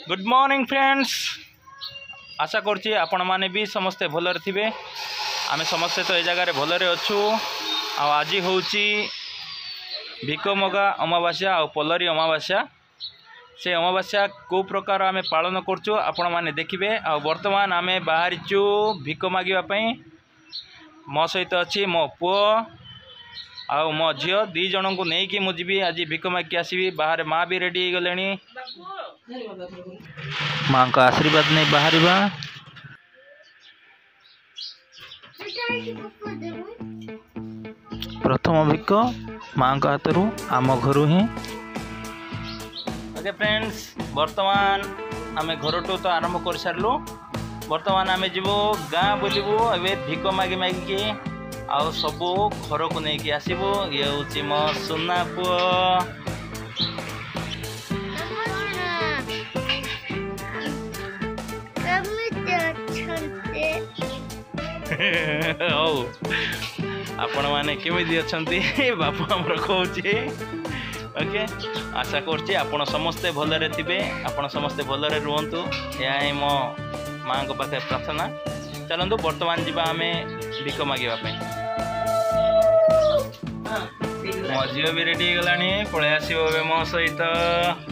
Good morning friends. आशा करछि आपण माने भी समस्ते भलरे थिबे। आमे समस्ते तो ए जगह भलरे अच्छु। आज होउछि भिकमगा अमावास्या और पोलोरी अमावास्या। से अमावास्या को प्रकार आमे पालन करछु आपण माने देखिबे। आ वर्तमान आमे बाहरिचु भिक मागिबा पई। मो सहित अछि मो पुओ आ मो झियो दी जन को नहीं कि मुझे आज भिक मागी आसबि। बाहर माँ भी रेडी हो गले। माँ का आशीर्वाद नहीं बाहर प्रथम भिक माँ का हाथ आम घर ही। ओके फ्रेंड्स, वर्तमान आम घर टू तो आरंभ कर सारू। वर्तमान आम जीवु गाँ बुलू ए भिक मागी मागिकी आउ सबू घर को लेकिन आसबू। ये हूँ मो सुना पुओ। आपण माने केमिति अछंती बापू हमर कहूची। ओके, आशा करछि आपण समस्ते भलरे थिबे। आपण समस्ते भलरे रुहंतु। या मो माँ को पाखे प्रार्थना। चलंतु वर्तमान जीवा आमे भिक मागिबा पई। मो झियो भी रेडी गलानी पळे आसीबो बे मो सहित।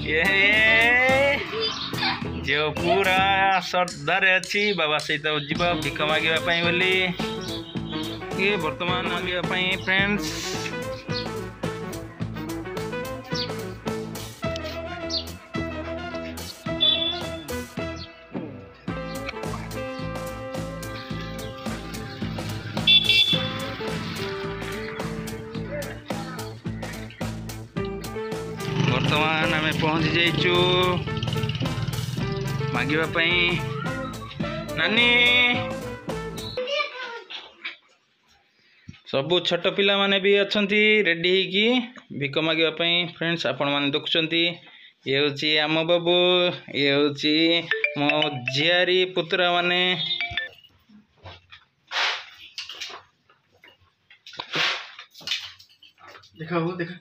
ये जो पूरा श्रद्धारे अच्छी बाबा सहित जीव भिक मागिबा पई बोली। ये वर्तमान मागिबा पई फ्रेंड्स। वर्तमान आम पहुँची जाइचु मागिबा पई। नानी सबू छोट पिला माने भी अछंती रेडी होगी भिक मागिबा पई। फ्रेंड्स, आपण माने देखुचंती ये होची आम बाबू, ये होची मो झियारी पुत्रा माने। देखा वो देखा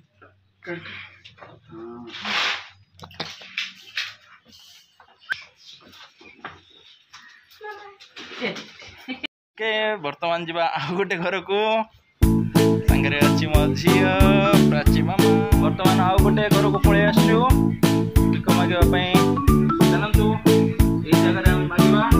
के वर्तमान जीवा आ गोटे घर को संगे अच्छी मो झियो प्राची मामा। वर्तमान आउ गोटे घर को पळे आसु भिक मागिबा पई। चलंतु ए जगह रे मागिबा।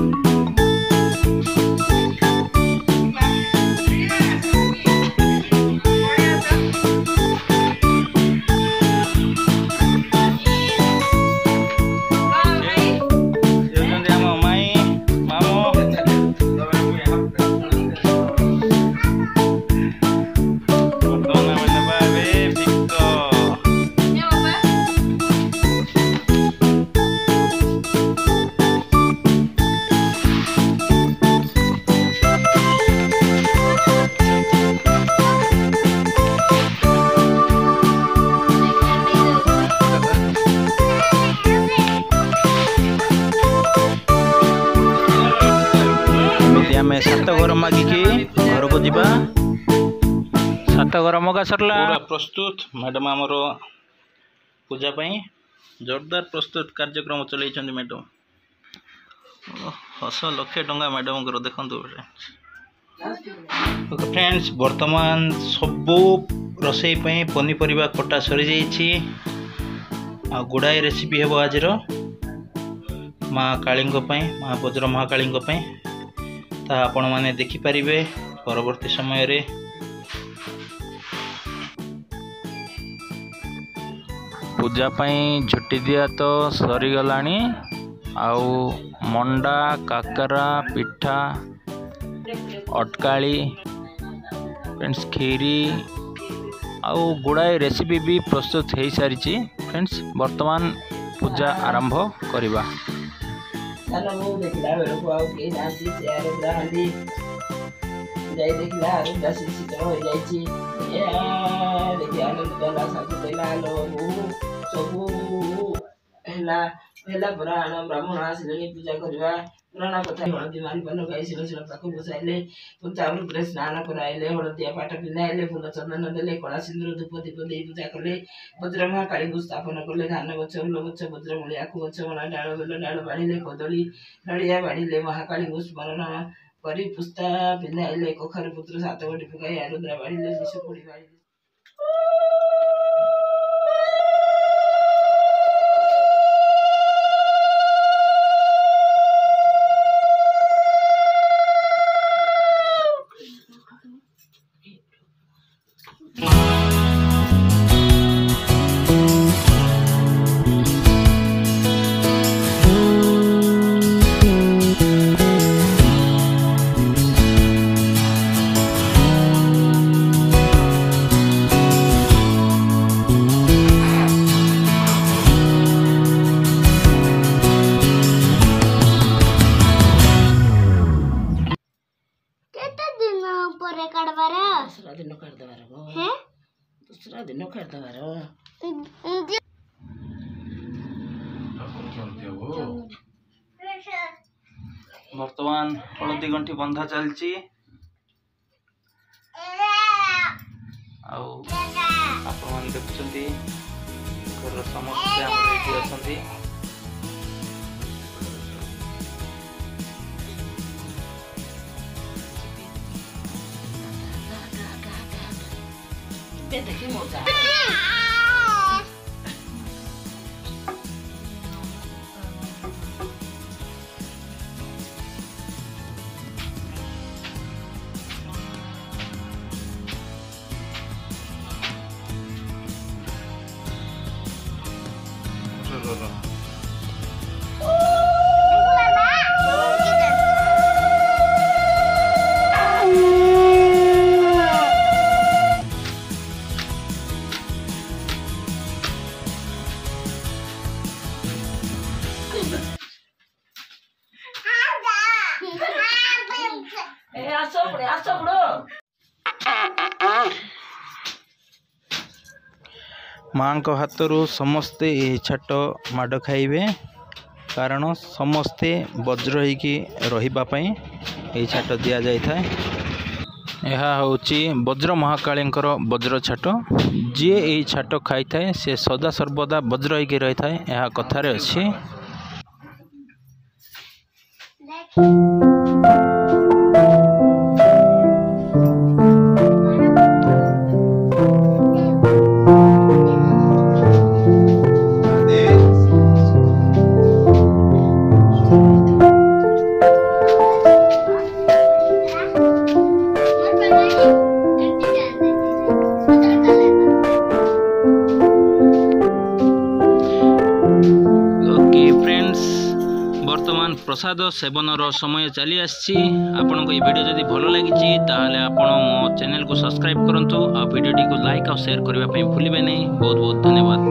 सात घर मागिकी घर को जीवा। सात घर मगा सरला पूरा प्रस्तुत। मैडम आमर पूजा पई जोरदार प्रस्तुत कार्यक्रम चलैछन्ती मैडम। हस लक्षे टंका मैडम को देखंतु फ्रेंड्स। वर्तमान सबू रोसई पई पनीपरिबा कटा सरी जाइछि। आ गुड़ाई रेसिपी हेबो आजर माँ कालींग पई, माँ बज्र महाकालींग पई। ता आपण माने देखि परिबे परवर्ती समय रे। पूजा पई झुटी दिया तो सरी गलानी। आउ मंडा काकरा पिठा अटकाली फ्रेंड्स खीरी आउ गुड़ाई रेसिपी भी प्रस्तुत हो सारी। फ्रेंड्स, वर्तमान पूजा आरंभ करिबा। देखला बेलू आउ के जाती से आरे ब्रांडी जाई देखला आरो दसी सितर हो जाईची। ए देखि आलो दला साथी देला लो सबू हेला हेला ब्राह्मण आसिलेनी पूजा करबा। पुराना कथा हलदी मारी बन गाई शिल शिल पाक बसाइले पंचामृत पूरे स्नान कराइले हलदिया पाट पिंधाइले फूल चंदन देले कला सिंदूर धूप दीप दे पूजा कले बज्र महाकाली को स्थापन कले धान गछ फूल गछ बज्र मूली आखु गछ मला डाल बेल डाल बाड़ीले कदली नड़िया बाड़ीले महाकाली को स्मरण करी पुस्ता पिंधाइले कखार पुत्र सात गोटी पकाई आरुद्रा बाड़ीले विष पोड़ी बाड़ीले दूसरा दिन कर दबार दूसरा दिन कर दबार बर्तमान हलदी गंठी बंधा चलची आपण देखुंती घर समस्या अच्छी देखी मजा माँ को हाथरू समस्ते ये छाट माड़ खाइबे कारण समस्ते वज्र होइकी रहिबापई ये छाट दिया जाय थाए। यह होची वज्र महाकाली वज्र छाट जी ये छाट खाई थाए से सदा सर्वदा वज्र होइकी रही थाए यह कथारे अछि। बर्तमान प्रसाद सेवन समय चली आसी आपण को ये वीडियो जदि भल लगी ताहले आपण मो चैनल को सब्सक्राइब करंतु आ वीडियो टी को लाइक और शेयर करबा पई भूलिबे नहीं। बहुत बहुत धन्यवाद।